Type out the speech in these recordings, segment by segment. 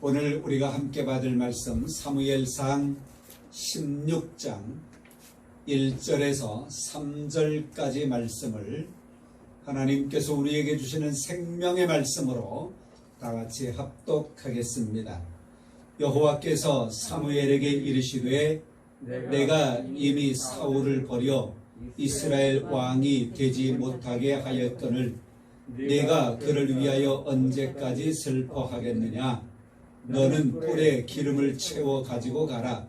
오늘 우리가 함께 받을 말씀 사무엘상 16장 1절에서 3절까지 말씀을 하나님께서 우리에게 주시는 생명의 말씀으로 다 같이 합독하겠습니다. 여호와께서 사무엘에게 이르시되 내가 이미 사울을 버려 이스라엘 왕이 되지 못하게 하였거늘 내가 그를 위하여 언제까지 슬퍼하겠느냐. 너는 뿔에 기름을 채워 가지고 가라.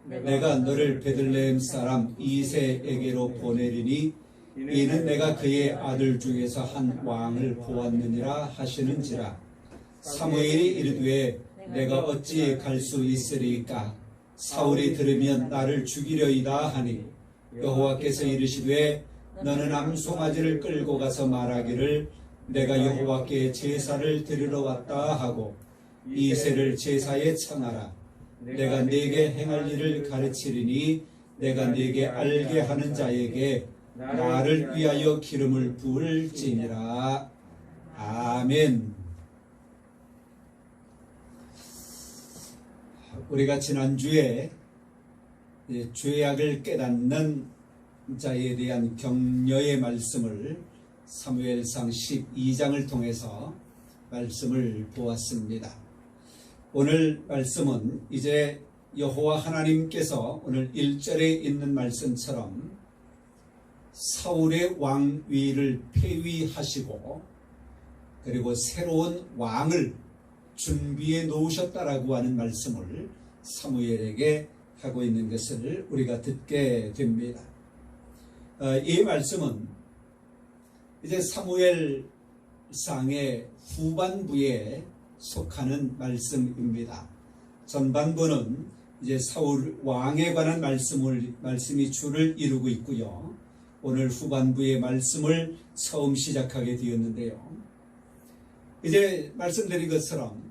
내가 너를 베들레헴 사람 이새에게로 보내리니 이는 내가 그의 아들 중에서 한 왕을 보았느니라 하시는지라. 사무엘이 이르되 내가 어찌 갈 수 있으리까. 사울이 들으면 나를 죽이려이다 하니 여호와께서 이르시되 너는 암송아지를 끌고 가서 말하기를 내가 여호와께 제사를 드리러 왔다 하고 이새를 제사에 청하라. 내가 네게 행할 일을 가르치리니 내가 네게 알게 하는 자에게 나를 위하여 기름을 부을지니라. 아멘. 우리가 지난주에 죄악을 깨닫는 자에 대한 격려의 말씀을 사무엘상 12장을 통해서 말씀을 보았습니다. 오늘 말씀은 이제 여호와 하나님께서 오늘 1절에 있는 말씀처럼 사울의 왕위를 폐위하시고 그리고 새로운 왕을 준비해 놓으셨다라고 하는 말씀을 사무엘에게 하고 있는 것을 우리가 듣게 됩니다. 이 말씀은 이제 사무엘상의 후반부에 속하는 말씀입니다. 전반부는 이제 사울 왕에 관한 말씀이 주를 이루고 있고요. 오늘 후반부의 말씀을 처음 시작하게 되었는데요. 이제 말씀드린 것처럼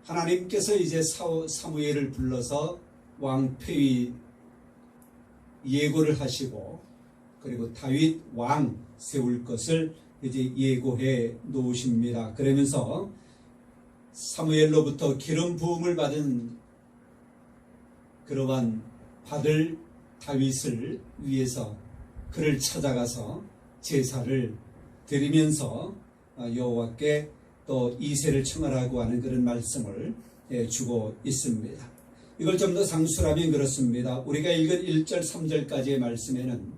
하나님께서 이제 사무엘을 불러서 왕 폐위 예고를 하시고 그리고 다윗 왕 세울 것을 이제 예고해 놓으십니다. 그러면서 사무엘로부터 기름 부음을 받은 그러한 받을 다윗을 위해서 그를 찾아가서 제사를 드리면서 여호와께 또 이새를 청하라고 하는 그런 말씀을 주고 있습니다. 이걸 좀 더 상술하면 그렇습니다. 우리가 읽은 1절 3절까지의 말씀에는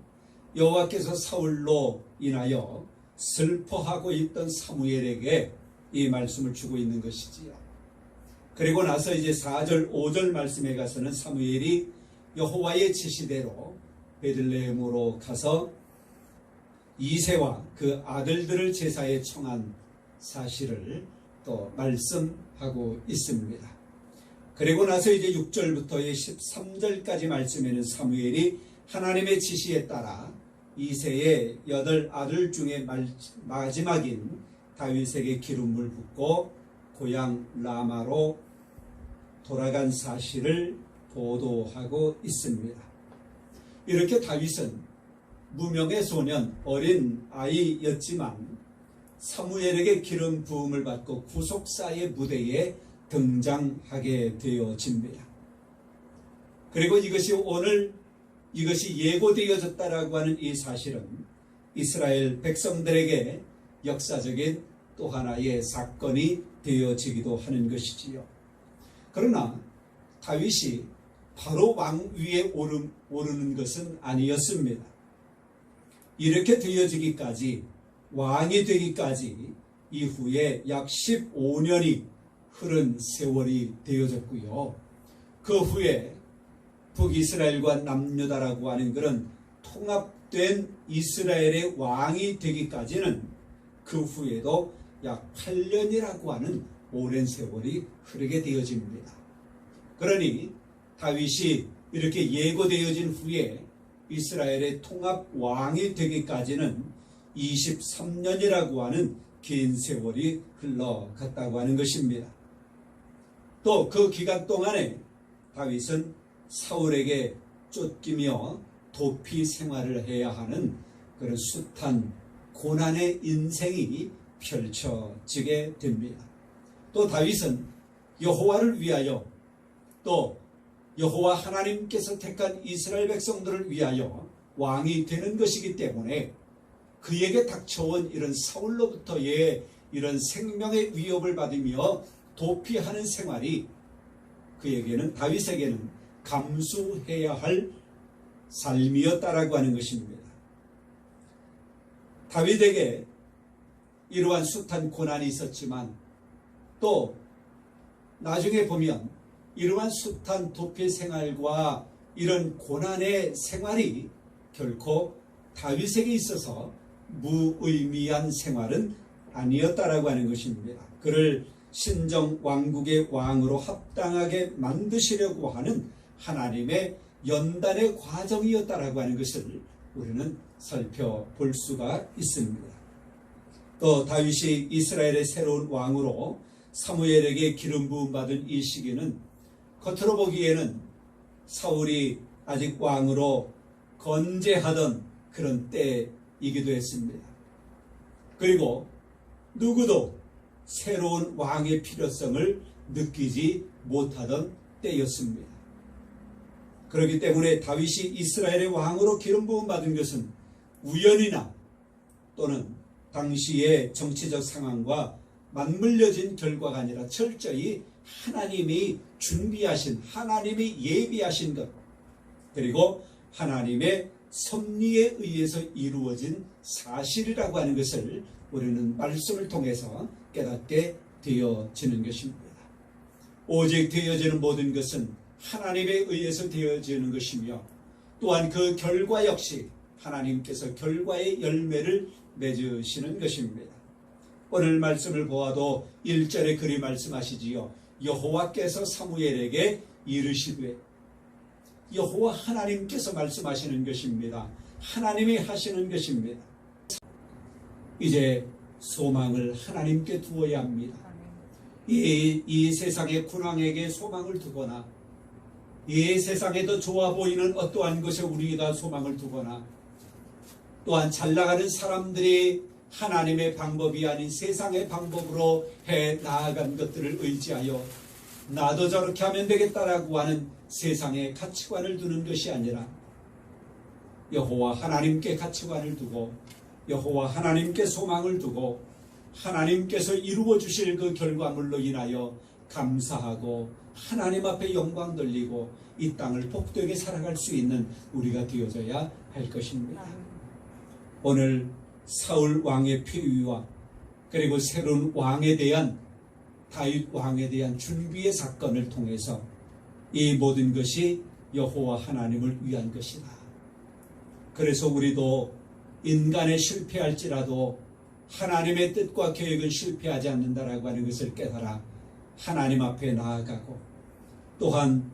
여호와께서 사울로 인하여 슬퍼하고 있던 사무엘에게 이 말씀을 주고 있는 것이지요. 그리고 나서 이제 4절 5절 말씀에 가서는 사무엘이 여호와의 지시대로 베들레헴으로 가서 이새와 그 아들들을 제사에 청한 사실을 또 말씀하고 있습니다. 그리고 나서 이제 6절부터의 13절까지 말씀에는 사무엘이 하나님의 지시에 따라 이새의 8 아들 중에 마지막인 다윗에게 기름을 붓고 고향 라마로 돌아간 사실을 보도하고 있습니다. 이렇게 다윗은 무명의 소년 어린 아이였지만 사무엘에게 기름 부음을 받고 구속사의 무대에 등장하게 되어집니다. 그리고 이것이 예고되어졌다라고 하는 이 사실은 이스라엘 백성들에게 역사적인 또 하나의 사건이 되어지기도 하는 것이지요. 그러나 다윗이 바로 왕위에 오르는 것은 아니었습니다. 이렇게 되어지기까지 왕이 되기까지 이후에 약 15년이 흐른 세월이 되어졌고요. 그 후에 북이스라엘과 남유다라고 하는 그런 통합된 이스라엘의 왕이 되기까지는 그 후에도 약 8년이라고 하는 오랜 세월이 흐르게 되어집니다. 그러니 다윗이 이렇게 예고되어진 후에 이스라엘의 통합 왕이 되기까지는 23년이라고 하는 긴 세월이 흘러갔다고 하는 것입니다. 또 그 기간 동안에 다윗은 사울에게 쫓기며 도피 생활을 해야 하는 그런 숱한 고난의 인생이 펼쳐지게 됩니다. 또 다윗은 여호와를 위하여 또 여호와 하나님께서 택한 이스라엘 백성들을 위하여 왕이 되는 것이기 때문에 그에게 닥쳐온 이런 사울로부터의 이런 생명의 위협을 받으며 도피하는 생활이 그에게는, 다윗에게는 감수해야 할 삶이었다라고 하는 것입니다. 다윗에게 이러한 숱한 고난이 있었지만 또 나중에 보면 이러한 숱한 도피 생활과 이런 고난의 생활이 결코 다윗에게 있어서 무의미한 생활은 아니었다라고 하는 것입니다. 그를 신정 왕국의 왕으로 합당하게 만드시려고 하는 하나님의 연단의 과정이었다라고 하는 것을 우리는 살펴볼 수가 있습니다. 또 다윗이 이스라엘의 새로운 왕으로 사무엘에게 기름 부음 받은 이 시기는 겉으로 보기에는 사울이 아직 왕으로 건재하던 그런 때이기도 했습니다. 그리고 누구도 새로운 왕의 필요성을 느끼지 못하던 때였습니다. 그렇기 때문에 다윗이 이스라엘의 왕으로 기름 부음 받은 것은 우연이나 또는 당시의 정치적 상황과 맞물려진 결과가 아니라 철저히 하나님이 준비하신, 하나님이 예비하신 것, 그리고 하나님의 섭리에 의해서 이루어진 사실이라고 하는 것을 우리는 말씀을 통해서 깨닫게 되어지는 것입니다. 오직 되어지는 모든 것은 하나님에 의해서 되어지는 것이며 또한 그 결과 역시 하나님께서 결과의 열매를 맺으시는 것입니다. 오늘 말씀을 보아도 1절에 그리 말씀하시지요. 여호와께서 사무엘에게 이르시되, 여호와 하나님께서 말씀하시는 것입니다. 하나님이 하시는 것입니다. 이제 소망을 하나님께 두어야 합니다. 이 세상의 군왕에게 소망을 두거나 이 세상에 더 좋아 보이는 어떠한 것에 우리가 소망을 두거나 또한 잘 나가는 사람들이 하나님의 방법이 아닌 세상의 방법으로 해 나아간 것들을 의지하여 나도 저렇게 하면 되겠다라고 하는 세상의 가치관을 두는 것이 아니라 여호와 하나님께 가치관을 두고 여호와 하나님께 소망을 두고 하나님께서 이루어 주실 그 결과물로 인하여 감사하고 하나님 앞에 영광 돌리고 이 땅을 복되게 살아갈 수 있는 우리가 되어져야 할 것입니다. 오늘 사울 왕의 폐위와 그리고 새로운 왕에 대한, 다윗 왕에 대한 준비의 사건을 통해서 이 모든 것이 여호와 하나님을 위한 것이다. 그래서 우리도 인간의 실패할지라도 하나님의 뜻과 계획은 실패하지 않는다라고 하는 것을 깨달아 하나님 앞에 나아가고, 또한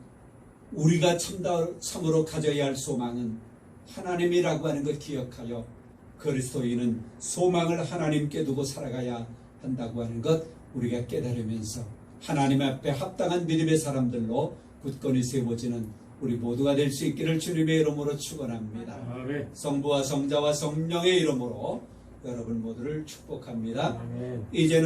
우리가 참으로 가져야 할 소망은 하나님이라고 하는 것 기억하여 그리스도인은 소망을 하나님께 두고 살아가야 한다고 하는 것 우리가 깨달으면서 하나님 앞에 합당한 믿음의 사람들로 굳건히 세워지는 우리 모두가 될 수 있기를 주님의 이름으로 축원합니다. 아멘. 성부와 성자와 성령의 이름으로 여러분 모두를 축복합니다. 아멘. 이제는